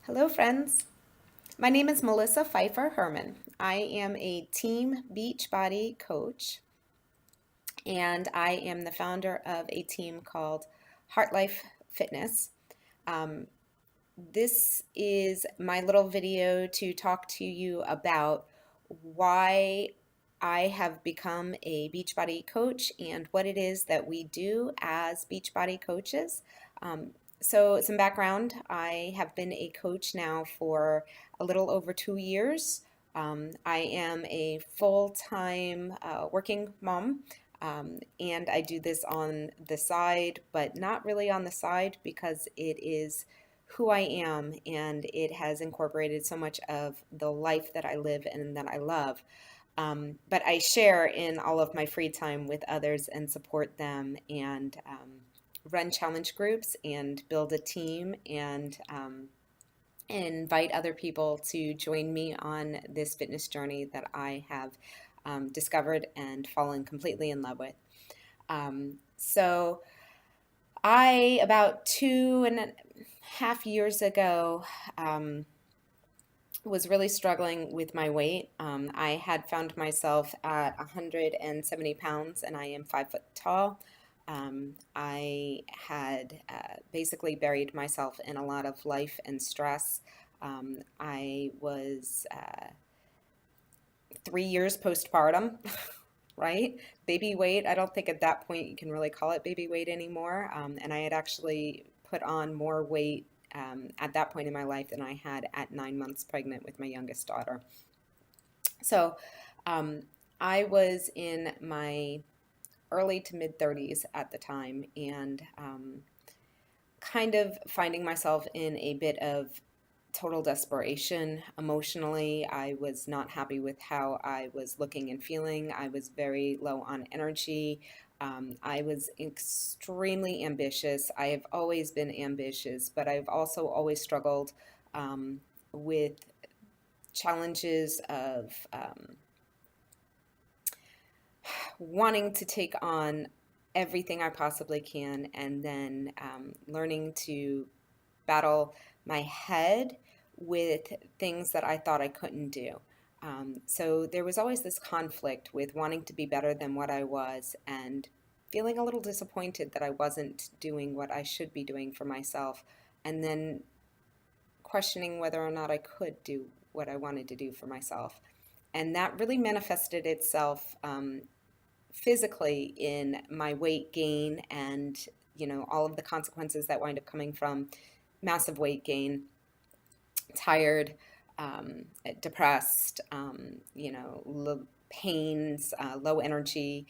Hello, friends. My name is Melissa Pfeiffer Herman. I am a team Beachbody coach, and I am the founder of a team called Heart Life Fitness. Um, this is my little video to talk to you about why I have become a Beachbody coach and what it is that we do as Beachbody coaches. Um, so, some background, I have been a coach now for a little over 2 years. I am a full-time working mom, and I do this on the side, but not really on the side because it is who I am, and it has incorporated so much of the life that I live and that I love. But I share in all of my free time with others and support them and run challenge groups and build a team and invite other people to join me on this fitness journey that I have discovered and fallen completely in love with. So about 2.5 years ago, um, was really struggling with my weight. I had found myself at 170 pounds, and I am 5 foot tall. I had basically buried myself in a lot of life and stress. I was 3 years postpartum, right? Baby weight. I don't think at that point you can really call it baby weight anymore. And I had actually put on more weight at that point in my life than I had at 9 months pregnant with my youngest daughter. So um, I was in my early to mid 30s at the time and kind of finding myself in a bit of total desperation emotionally. I was not happy with how I was looking and feeling. I was very low on energy. I was extremely ambitious. I have always been ambitious, but I've also always struggled with challenges of wanting to take on everything I possibly can and then learning to battle my head with things that I thought I couldn't do. So there was always this conflict with wanting to be better than what I was and feeling a little disappointed that I wasn't doing what I should be doing for myself, and then questioning whether or not I could do what I wanted to do for myself. And that really manifested itself physically in my weight gain and all of the consequences that wind up coming from massive weight gain, tired, depressed, pains, low energy,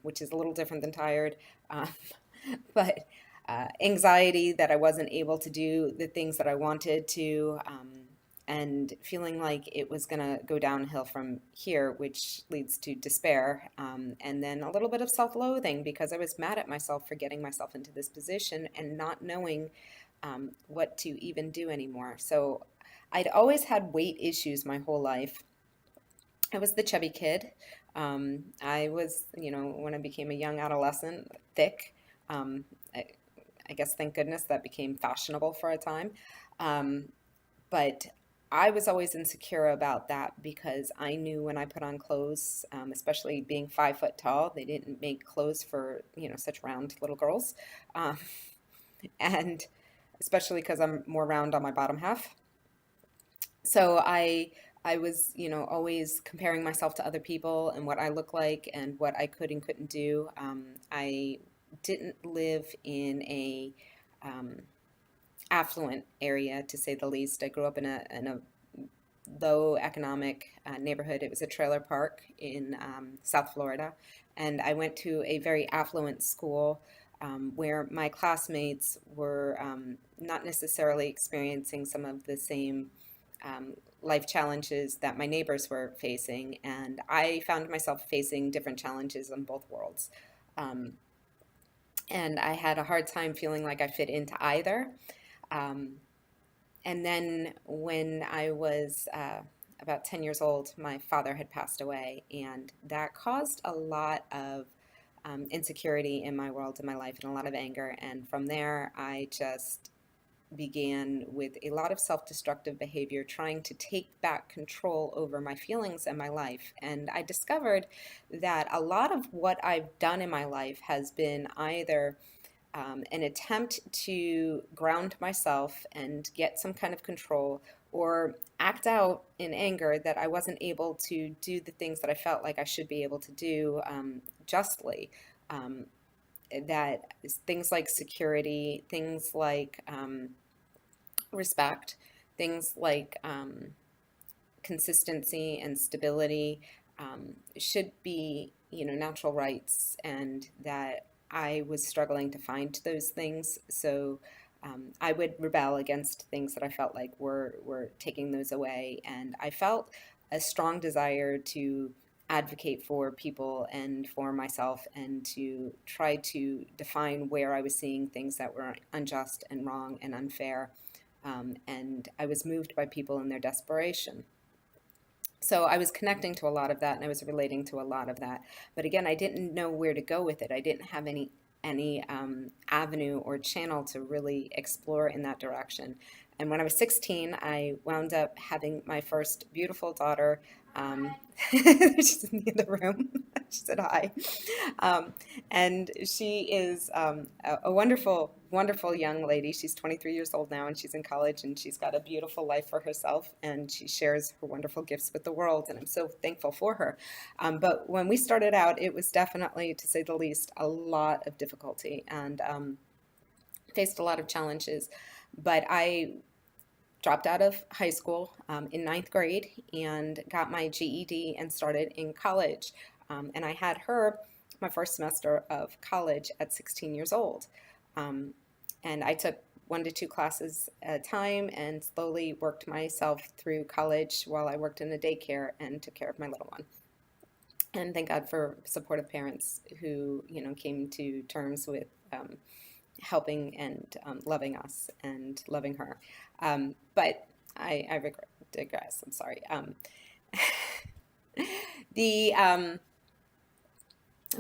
which is a little different than tired, um, but anxiety that I wasn't able to do the things that I wanted to, and feeling like it was going to go downhill from here, which leads to despair, and then a little bit of self-loathing because I was mad at myself for getting myself into this position and not knowing what to even do anymore. So I'd always had weight issues my whole life. I was the chubby kid. I was, when I became a young adolescent, thick. Um, I, I guess thank goodness that became fashionable for a time. Um, but I was always insecure about that because I knew when I put on clothes, especially being 5 foot tall, they didn't make clothes for, such round little girls. Um, and especially because I'm more round on my bottom half. So I was, always comparing myself to other people and what I look like and what I could and couldn't do. I didn't live in a um, affluent area, to say the least. I grew up in a low economic neighborhood. It was a trailer park in South Florida, and I went to a very affluent school where my classmates were not necessarily experiencing some of the same um, life challenges that my neighbors were facing, and I found myself facing different challenges in both worlds. Um, and I had a hard time feeling like I fit into either. Um, and then when I was about 10 years old, my father had passed away, and that caused a lot of insecurity in my world, in my life, and a lot of anger. And from there, I just began with a lot of self-destructive behavior, trying to take back control over my feelings and my life. And I discovered that a lot of what I've done in my life has been either an attempt to ground myself and get some kind of control, or act out in anger that I wasn't able to do the things that I felt like I should be able to do justly. Um, that things like security, things like respect, things like consistency and stability should be, natural rights, and that I was struggling to find those things. So I would rebel against things that I felt like were taking those away, and I felt a strong desire to advocate for people and for myself, and to try to define where I was seeing things that were unjust and wrong and unfair. And I was moved by people in their desperation. So I was connecting to a lot of that, and I was relating to a lot of that. But again, I didn't know where to go with it. I didn't have any avenue or channel to really explore in that direction. And when I was 16, I wound up having my first beautiful daughter. Um, she's in the other room. She said hi. Um, and she is a wonderful, wonderful young lady. She's 23 years old now, and she's in college, and she's got a beautiful life for herself, and she shares her wonderful gifts with the world, and I'm so thankful for her. But when we started out, it was definitely, to say the least, a lot of difficulty, and faced a lot of challenges. But I dropped out of high school in ninth grade and got my GED and started in college. And I had her my first semester of college at 16 years old. Um, and I took 1 to 2 classes at a time and slowly worked myself through college while I worked in a daycare and took care of my little one. And thank God for supportive parents who, came to terms with helping and loving us and loving her. But I digress. I'm sorry. The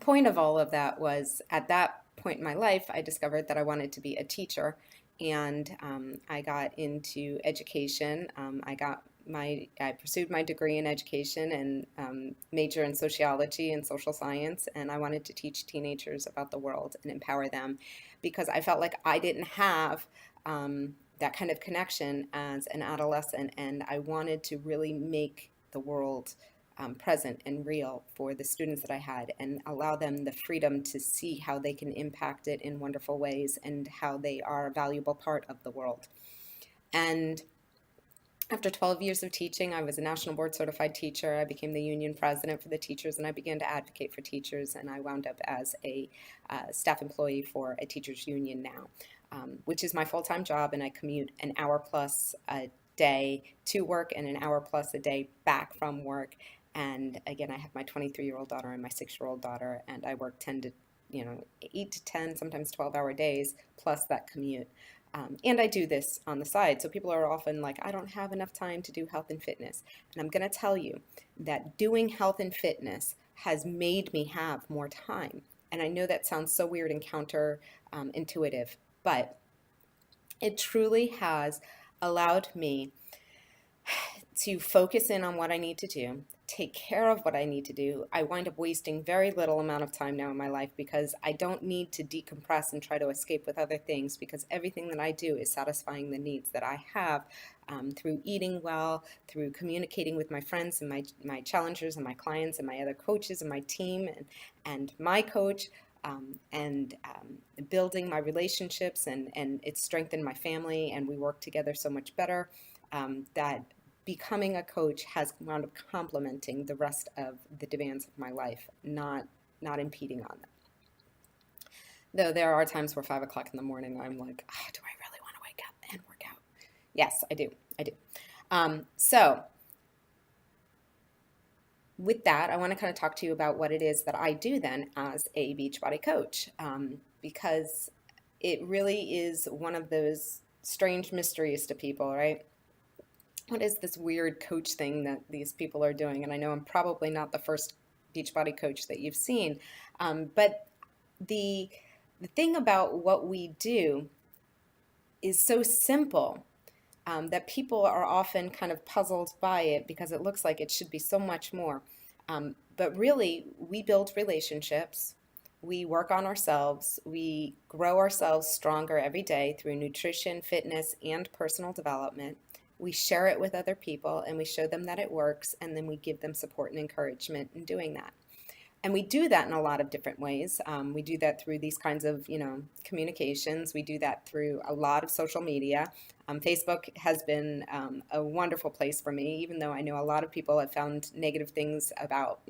point of all of that was, at that point in my life, I discovered that I wanted to be a teacher, and I got into education. I pursued my degree in education and major in sociology and social science, and I wanted to teach teenagers about the world and empower them, because I felt like I didn't have that kind of connection as an adolescent, and I wanted to really make the world present and real for the students that I had, and allow them the freedom to see how they can impact it in wonderful ways, and how they are a valuable part of the world. And after 12 years of teaching, I was a national board certified teacher. I became the union president for the teachers, and I began to advocate for teachers. And I wound up as a staff employee for a teachers union now, which is my full-time job. And I commute an hour plus a day to work and an hour plus a day back from work. And again, I have my 23-year-old daughter and my 6-year-old daughter, and I work 8 to 10, sometimes 12-hour days, plus that commute. And I do this on the side. So people are often like, I don't have enough time to do health and fitness. And I'm going to tell you that doing health and fitness has made me have more time. And I know that sounds so weird and counter intuitive, but it truly has allowed me to focus in on what I need to do, take care of what I need to do. I wind up wasting very little amount of time now in my life, because I don't need to decompress and try to escape with other things, because everything that I do is satisfying the needs that I have through eating well, through communicating with my friends and my challengers and my clients and my other coaches and my team and my coach. And building my relationships, and it's strengthened my family, and we work together so much better, that becoming a coach has wound up complementing the rest of the demands of my life, not impeding on them. Though there are times where 5 o'clock in the morning I'm like, oh, do I really want to wake up and work out? Yes, I do. So with that, I want to kind of talk to you about what it is that I do then as a Beachbody coach, because it really is one of those strange mysteries to people, right? What is this weird coach thing that these people are doing? And I know I'm probably not the first Beachbody coach that you've seen, but the thing about what we do is so simple, that people are often kind of puzzled by it because it looks like it should be so much more. But really, we build relationships, we work on ourselves, we grow ourselves stronger every day through nutrition, fitness, and personal development. We share it with other people and we show them that it works, and then we give them support and encouragement in doing that. And we do that in a lot of different ways. We do that through these kinds of, communications. We do that through a lot of social media. Facebook has been a wonderful place for me, even though I know a lot of people have found negative things about,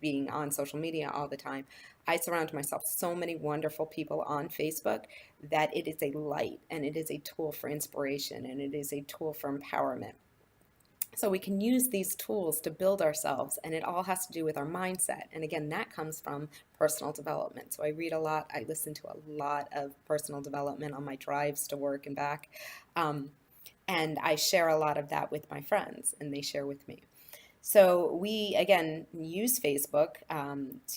being on social media all the time. I surround myself so many wonderful people on Facebook that it is a light, and it is a tool for inspiration, and it is a tool for empowerment. So we can use these tools to build ourselves, and it all has to do with our mindset. And again, that comes from personal development. So I read a lot, I listen to a lot of personal development on my drives to work and back. And I share a lot of that with my friends, and they share with me. So we, again, use Facebook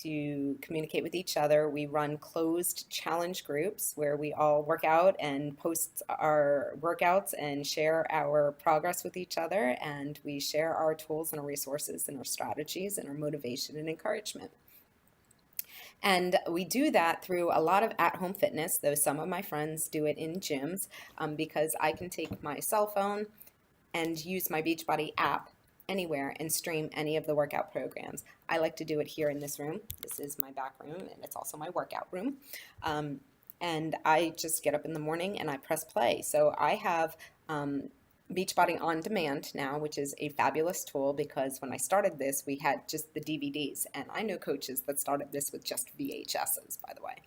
to communicate with each other. We run closed challenge groups where we all work out and post our workouts and share our progress with each other. And we share our tools and our resources and our strategies and our motivation and encouragement. And we do that through a lot of at-home fitness, though some of my friends do it in gyms, because I can take my cell phone and use my Beachbody app anywhere and stream any of the workout programs. I like to do it here in this room. This is my back room, and it's also my workout room. And I just get up in the morning and I press play. So I have Beachbody On Demand now, which is a fabulous tool, because when I started this, we had just the DVDs, and I know coaches that started this with just VHSs, by the way.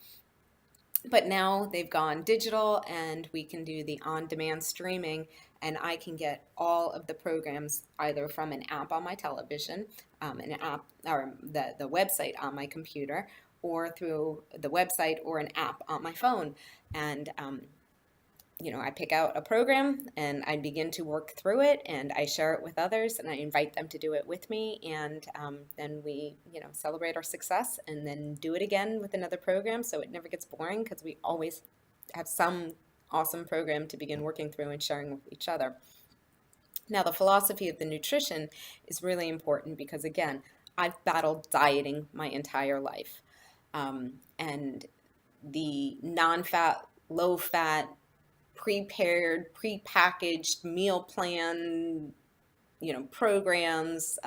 But now they've gone digital, and we can do the on-demand streaming, and I can get all of the programs either from an app on my television, an app, or the website on my computer, or through the website or an app on my phone. And I pick out a program and I begin to work through it, and I share it with others, and I invite them to do it with me. And then we, celebrate our success and then do it again with another program. So it never gets boring, because we always have some awesome program to begin working through and sharing with each other. Now, the philosophy of the nutrition is really important because, again, I've battled dieting my entire life. And the non-fat, low-fat, prepared, prepackaged meal plan, programs,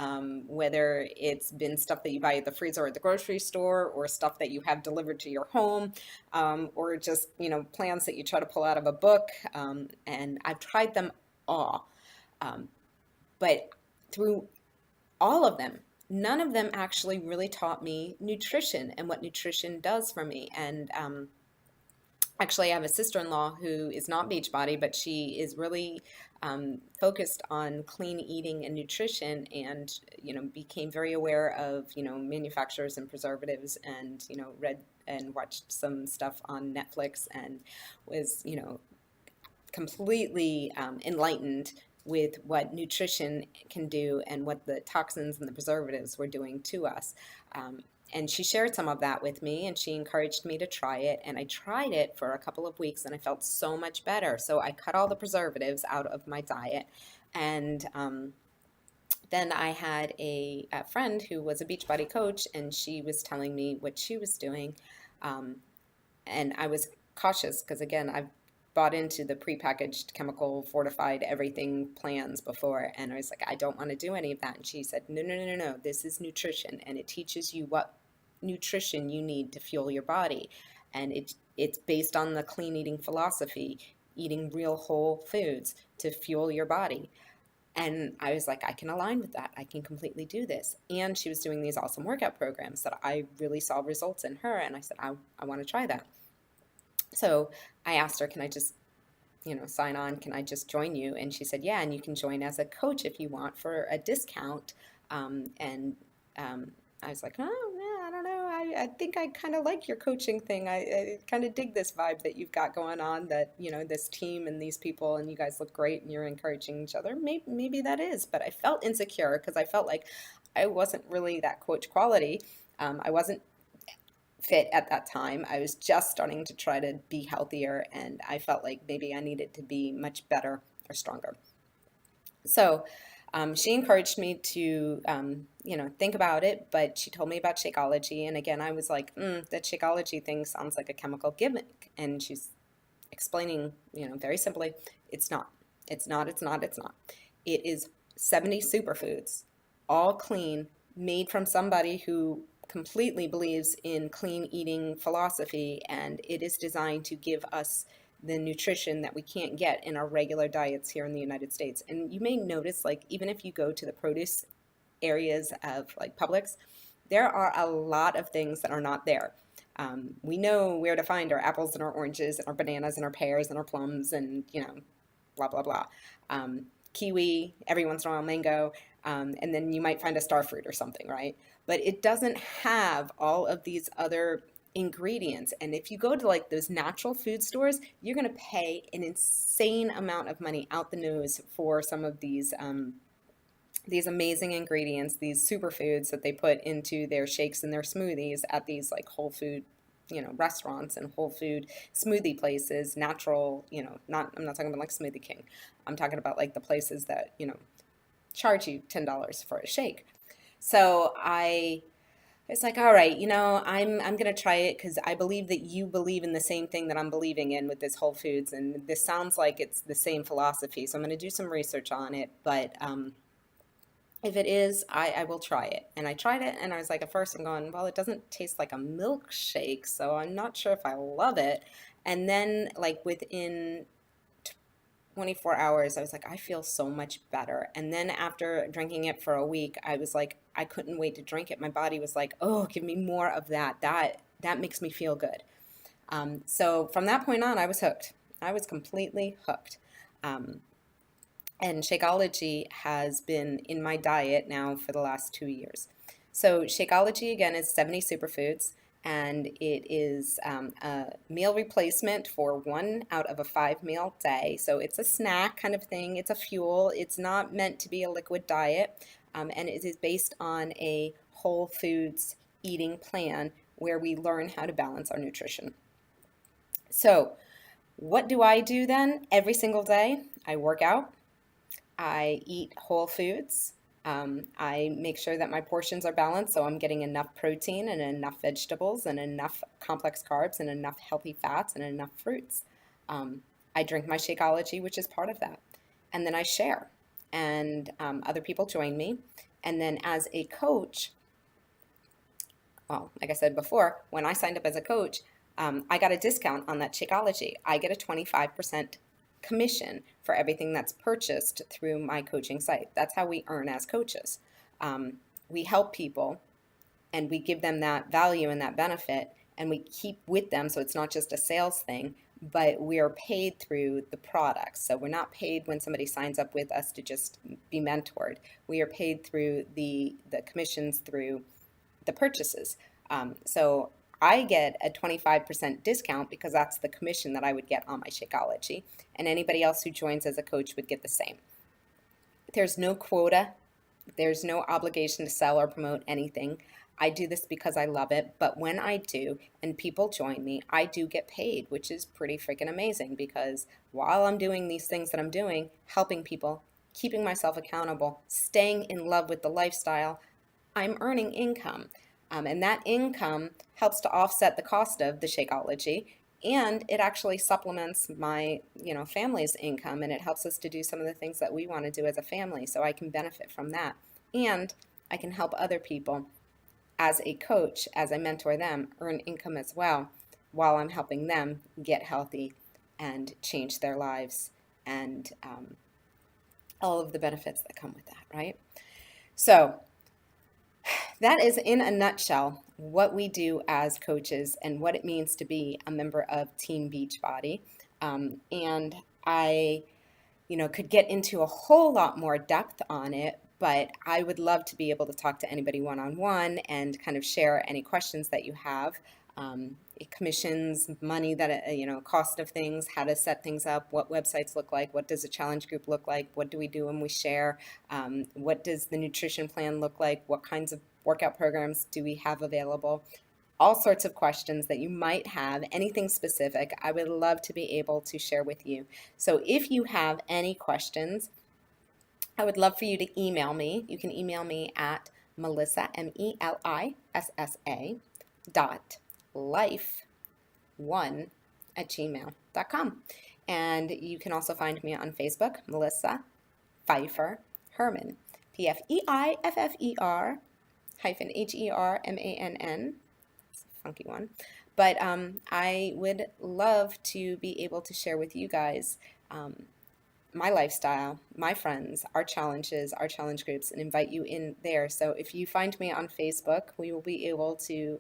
whether it's been stuff that you buy at the freezer or at the grocery store, or stuff that you have delivered to your home, or just, plans that you try to pull out of a book. And I've tried them all. But through all of them, none of them actually really taught me nutrition and what nutrition does for me. And actually, I have a sister-in-law who is not Beachbody, but she is really focused on clean eating and nutrition, and became very aware of manufacturers and preservatives, and read and watched some stuff on Netflix, and was completely enlightened with what nutrition can do and what the toxins and the preservatives were doing to us. And she shared some of that with me, and she encouraged me to try it. And I tried it for a couple of weeks, and I felt so much better. So I cut all the preservatives out of my diet. And then I had a friend who was a Beachbody coach, and she was telling me what she was doing. And I was cautious because, again, I've bought into the prepackaged, chemical fortified everything plans before, and I was like, I don't want to do any of that. And she said, no, no, no, no, no, this is nutrition, and it teaches you what nutrition you need to fuel your body. And it's based on the clean eating philosophy, eating real whole foods to fuel your body. And I was like, I can align with that. I can completely do this. And she was doing these awesome workout programs that I really saw results in her. And I said, I want to try that. So I asked her, can I just, sign on? Can I just join you? And she said, yeah, and you can join as a coach if you want for a discount. And I was like, oh, yeah, I don't know. I think I kind of like your coaching thing. I kind of dig this vibe that you've got going on, that, this team and these people, and you guys look great and you're encouraging each other. Maybe that is, but I felt insecure because I felt like I wasn't really that coach quality. I wasn't fit at that time. I was just starting to try to be healthier, and I felt like maybe I needed to be much better or stronger. So she encouraged me to, think about it, but she told me about Shakeology. And again, I was like, that Shakeology thing sounds like a chemical gimmick. And she's explaining, very simply, it's not. It's not, it's not, it's not. It is 70 superfoods, all clean, made from somebody who completely believes in clean eating philosophy, and it is designed to give us the nutrition that we can't get in our regular diets here in the United States. And you may notice, like, even if you go to the produce areas of like Publix, there are a lot of things that are not there. We know where to find our apples and our oranges and our bananas and our pears and our plums and, blah, blah, blah. Kiwi, every once in a while mango, and then you might find a star fruit or something, right? But it doesn't have all of these other ingredients. And if you go to like those natural food stores, you're going to pay an insane amount of money out the nose for some of these amazing ingredients, these superfoods that they put into their shakes and their smoothies at these like whole food, restaurants and whole food smoothie places, natural, I'm not talking about like Smoothie King. I'm talking about like the places that, charge you $10 for a shake. So it's like, all right, I'm gonna try it because I believe that you believe in the same thing that I'm believing in with this Whole Foods, and this sounds like it's the same philosophy. So I'm gonna do some research on it, but if it is, I will try it. And I tried it, and I was like, at first I'm going, well, it doesn't taste like a milkshake, so I'm not sure if I love it. And then, like within 24 hours, I was like, I feel so much better. And then after drinking it for a week, I was like, I couldn't wait to drink it. My body was like, oh, give me more of that. That makes me feel good. So from that point on, I was hooked. I was completely hooked. Um, and Shakeology has been in my diet now for the last 2 years. So Shakeology again is 70 superfoods, and it is a meal replacement for 1 out of a 5 meal day. So it's a snack kind of thing. It's a fuel. It's not meant to be a liquid diet, and it is based on a whole foods eating plan where we learn how to balance our nutrition. So what do I do then every single day? I work out. I eat whole foods. I make sure that my portions are balanced, so I'm getting enough protein and enough vegetables and enough complex carbs and enough healthy fats and enough fruits. I drink my Shakeology, which is part of that. And then I share, and other people join me. And then as a coach, well, like I said before, when I signed up as a coach, I got a discount on that Shakeology. I get a 25% commission for everything that's purchased through my coaching site. That's how we earn as coaches. We help people and we give them that value and that benefit, and we keep with them. So it's not just a sales thing, but we are paid through the products. So we're not paid when somebody signs up with us to just be mentored. We are paid through the commissions through the purchases. So I get a 25% discount because that's the commission that I would get on my Shakeology, and anybody else who joins as a coach would get the same. There's no quota, there's no obligation to sell or promote anything. I do this because I love it, but when I do and people join me, I do get paid, which is pretty freaking amazing because while I'm doing these things that I'm doing, helping people, keeping myself accountable, staying in love with the lifestyle, I'm earning income. And that income helps to offset the cost of the Shakeology, and it actually supplements my, family's income, and it helps us to do some of the things that we want to do as a family. So I can benefit from that, and I can help other people as a coach, as I mentor them, earn income as well, while I'm helping them get healthy and change their lives, and all of the benefits that come with that, right? So that is, in a nutshell, what we do as coaches and what it means to be a member of Team Beachbody. And I, could get into a whole lot more depth on it, but I would love to be able to talk to anybody one-on-one and kind of share any questions that you have. Commissions, money that, cost of things, how to set things up, what websites look like, what does a challenge group look like, what do we do when we share, what does the nutrition plan look like, what kinds of workout programs do we have available. all sorts of questions that you might have, anything specific, I would love to be able to share with you. So if you have any questions, I would love for you to email me. You can email me at Melissa, Melissa, dot life1 at gmail.com. And you can also find me on Facebook, Melissa Pfeiffer Hermann, Pfeiffer Hermann. It's a funky one. But I would love to be able to share with you guys my lifestyle, my friends, our challenges, our challenge groups, and invite you in there. So if you find me on Facebook, we will be able to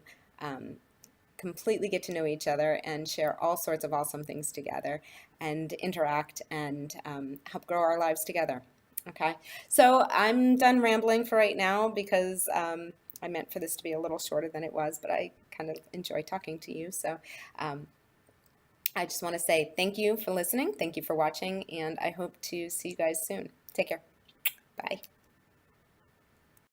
completely get to know each other and share all sorts of awesome things together and interact and help grow our lives together. Okay, so I'm done rambling for right now because I meant for this to be a little shorter than it was, but I kind of enjoy talking to you. So I just want to say thank you for listening. Thank you for watching, and I hope to see you guys soon. Take care. Bye.